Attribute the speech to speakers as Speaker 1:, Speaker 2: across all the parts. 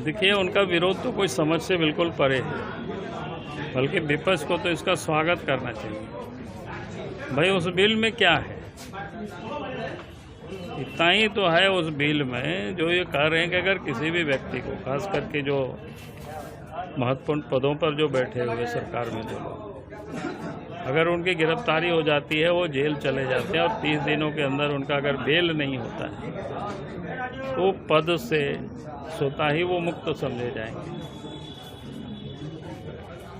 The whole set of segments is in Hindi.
Speaker 1: देखिए, उनका विरोध तो कोई समझ से बिल्कुल परे है, बल्कि विपक्ष को तो इसका स्वागत करना चाहिए। भाई, उस बिल में क्या है? इतना ही तो है उस बिल में जो ये कह रहे हैं कि अगर किसी भी व्यक्ति को, खास करके जो महत्वपूर्ण पदों पर जो बैठे हुए सरकार में जो लोग, अगर उनकी गिरफ्तारी हो जाती है, वो जेल चले जाते हैं और 30 दिनों के अंदर उनका अगर बेल नहीं होता है तो पद से स्वतः ही वो मुक्त समझे जाएंगे।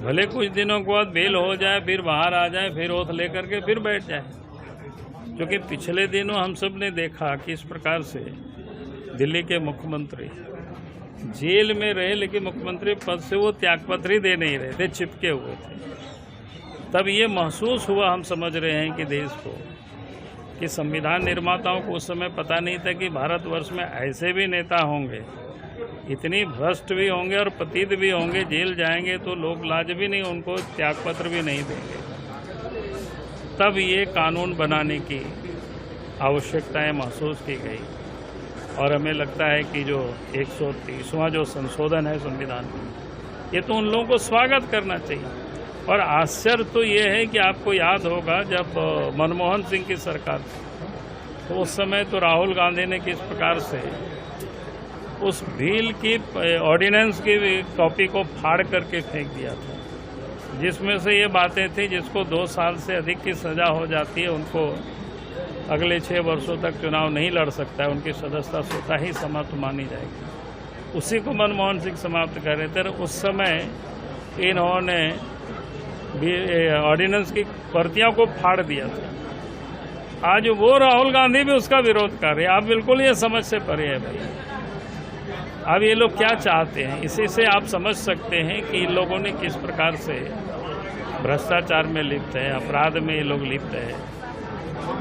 Speaker 1: भले कुछ दिनों के बाद बेल हो जाए, फिर बाहर आ जाए, फिर ओथ लेकर के फिर बैठ जाए। क्योंकि पिछले दिनों हम सब ने देखा कि इस प्रकार से दिल्ली के मुख्यमंत्री जेल में रहे, लेकिन मुख्यमंत्री पद से वो त्यागपत्र ही दे नहीं रहे थे, चिपके हुए थे। तब ये महसूस हुआ, हम समझ रहे हैं कि देश को, कि संविधान निर्माताओं को उस समय पता नहीं था कि भारतवर्ष में ऐसे भी नेता होंगे, इतनी भ्रष्ट भी होंगे और पतित भी होंगे, जेल जाएंगे तो लोग लाज भी नहीं, उनको त्यागपत्र भी नहीं देंगे। तब ये कानून बनाने की आवश्यकताएं महसूस की गई और हमें लगता है कि जो 130वां जो संशोधन है संविधान में, ये तो उन लोगों को स्वागत करना चाहिए। और आश्चर्य तो ये है कि आपको याद होगा जब मनमोहन सिंह की सरकार थी, तो उस समय तो राहुल गांधी ने किस प्रकार से उस बिल की ऑर्डिनेंस की कॉपी को फाड़ करके फेंक दिया था, जिसमें से ये बातें थी जिसको 2 साल से अधिक की सजा हो जाती है, उनको अगले 6 वर्षों तक चुनाव नहीं लड़ सकता है, उनकी सदस्यता स्वतः ही समाप्त मानी जाएगी। उसी को मनमोहन सिंह समाप्त कर रहे थे। उस समय इन्होंने ऑर्डिनेंस की प्रतियों को फाड़ दिया था। आज वो राहुल गांधी भी उसका विरोध कर रहे हैं। आप बिल्कुल ये समझ से परे है भाई। अब ये लोग क्या चाहते हैं, इसी से आप समझ सकते हैं कि इन लोगों ने किस प्रकार से भ्रष्टाचार में लिप्त है, अपराध में ये लोग लिप्त है।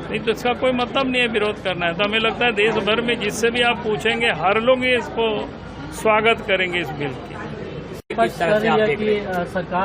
Speaker 1: नहीं तो इसका कोई मतलब नहीं है विरोध करना है। तो हमें लगता है देश भर में जिससे भी आप पूछेंगे, हर लोग ये इसको स्वागत करेंगे इस बिल की।
Speaker 2: सरकार